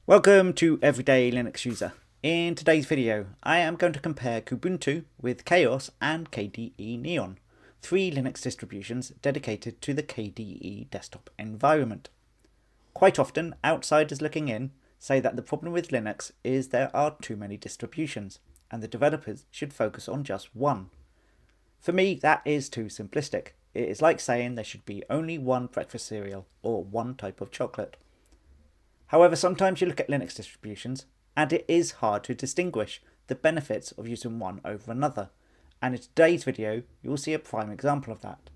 Welcome to Everyday Linux User. In today's video, I am going to compare Kubuntu with KAOS and KDE Neon, three Linux distributions dedicated to the KDE desktop environment. Quite often, outsiders looking in say that the problem with Linux is there are too many distributions, and the developers should focus on just one. For me, that is too simplistic. It is like saying there should be only one breakfast cereal or one type of chocolate. However, sometimes you look at Linux distributions and it is hard to distinguish the benefits of using one over another, and in today's video you will see a prime example of that.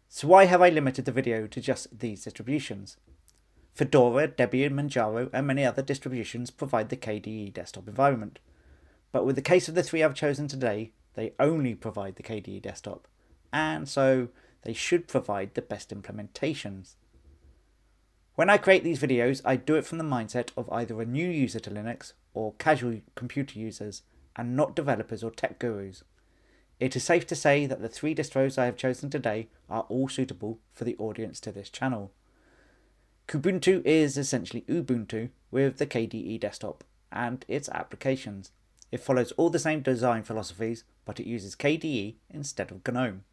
So why have I limited the video to just these distributions? Fedora, Debian, Manjaro and many other distributions provide the KDE desktop environment, but with the case of the three I've chosen today, they only provide the KDE desktop, and so they should provide the best implementations. When I create these videos, I do it from the mindset of either a new user to Linux or casual computer users, and not developers or tech gurus. It is safe to say that the three distros I have chosen today are all suitable for the audience to this channel. Kubuntu is essentially Ubuntu with the KDE desktop and its applications. It follows all the same design philosophies, but it uses KDE instead of GNOME.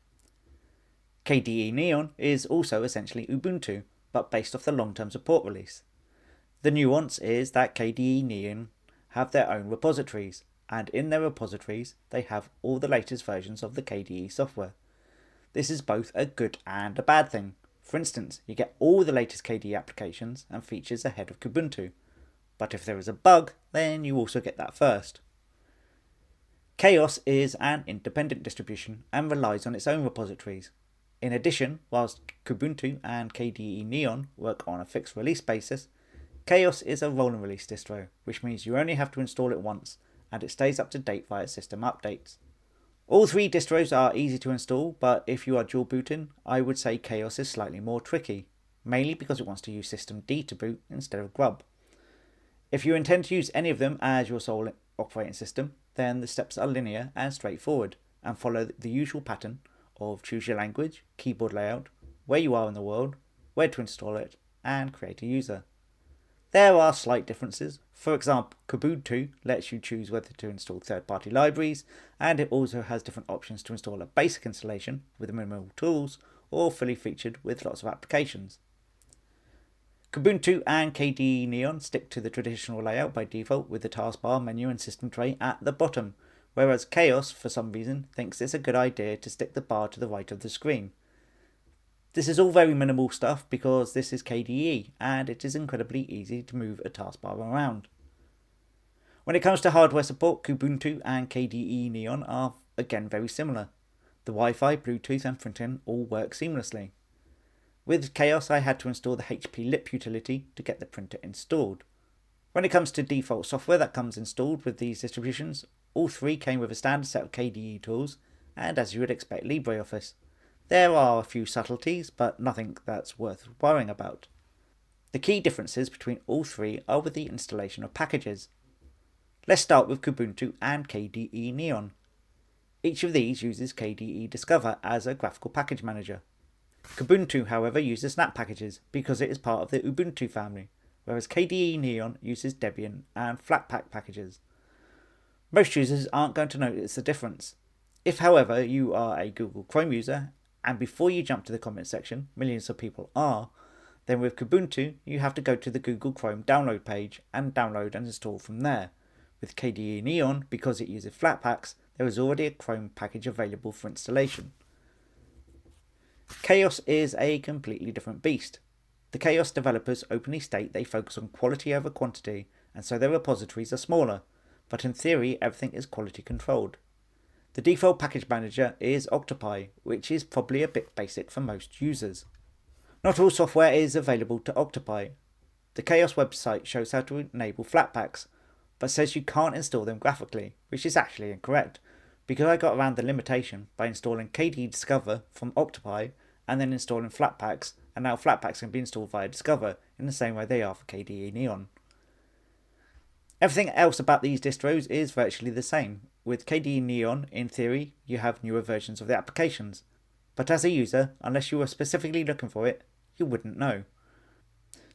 KDE Neon is also essentially Ubuntu, but based off the long-term support release. The nuance is that KDE Neon have their own repositories, and in their repositories they have all the latest versions of the KDE software. This is both a good and a bad thing. For instance, you get all the latest KDE applications and features ahead of Kubuntu, but if there is a bug, then you also get that first. KAOS is an independent distribution and relies on its own repositories. In addition, whilst Kubuntu and KDE Neon work on a fixed release basis, KAOS is a rolling release distro, which means you only have to install it once, and it stays up to date via system updates. All three distros are easy to install, but if you are dual booting, I would say KAOS is slightly more tricky, mainly because it wants to use system D to boot instead of grub. If you intend to use any of them as your sole operating system, then the steps are linear and straightforward, and follow the usual pattern of choose your language, keyboard layout, where you are in the world, where to install it, and create a user. There are slight differences. For example, Kubuntu lets you choose whether to install third-party libraries, and it also has different options to install a basic installation with minimal tools or fully featured with lots of applications. Kubuntu and KDE Neon stick to the traditional layout by default with the taskbar, menu and system tray at the bottom, whereas KAOS, for some reason, thinks it's a good idea to stick the bar to the right of the screen. This is all very minimal stuff because this is KDE and it is incredibly easy to move a taskbar around. When it comes to hardware support, Kubuntu and KDE Neon are again very similar. The Wi-Fi, Bluetooth and printing all work seamlessly. With KAOS I had to install the HP Lip utility to get the printer installed. When it comes to default software that comes installed with these distributions, all three came with a standard set of KDE tools and, as you would expect, LibreOffice. There are a few subtleties, but nothing that's worth worrying about. The key differences between all three are with the installation of packages. Let's start with Kubuntu and KDE Neon. Each of these uses KDE Discover as a graphical package manager. Kubuntu, however, uses Snap packages because it is part of the Ubuntu family, whereas KDE Neon uses Debian and Flatpak packages. Most users aren't going to notice the difference. If, however, you are a Google Chrome user, and before you jump to the comment section, millions of people are, then with Kubuntu you have to go to the Google Chrome download page and download and install from there. With KDE Neon, because it uses Flatpaks, there is already a Chrome package available for installation. KAOS is a completely different beast. The KAOS developers openly state they focus on quality over quantity, and so their repositories are smaller, but in theory everything is quality controlled. The default package manager is Octopi, which is probably a bit basic for most users. Not all software is available to Octopi. The KAOS website shows how to enable Flatpaks, but says you can't install them graphically, which is actually incorrect, because I got around the limitation by installing KDE Discover from Octopi and then installing Flatpaks, and now Flatpaks can be installed via Discover in the same way they are for KDE Neon. Everything else about these distros is virtually the same. With KDE Neon, in theory, you have newer versions of the applications, but as a user, unless you were specifically looking for it, you wouldn't know.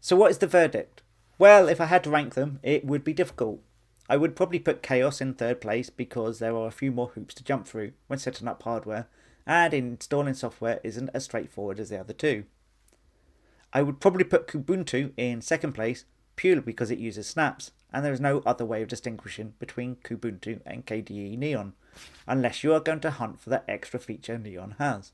So what is the verdict? Well, if I had to rank them, it would be difficult. I would probably put KAOS in third place because there are a few more hoops to jump through when setting up hardware, and installing software isn't as straightforward as the other two. I would probably put Kubuntu in second place purely because it uses snaps, and there is no other way of distinguishing between Kubuntu and KDE Neon, unless you are going to hunt for that extra feature Neon has.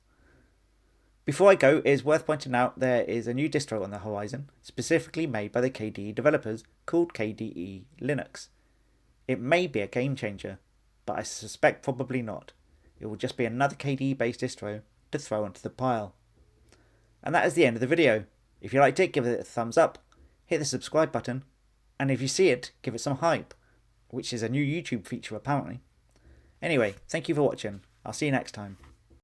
Before I go, it is worth pointing out there is a new distro on the horizon, specifically made by the KDE developers, called KDE Linux. It may be a game changer, but I suspect probably not. It will just be another KDE based distro to throw onto the pile. And that is the end of the video. If you liked it, give it a thumbs up, hit the subscribe button, and if you see it, give it some hype, which is a new YouTube feature apparently. Anyway, thank you for watching. I'll see you next time.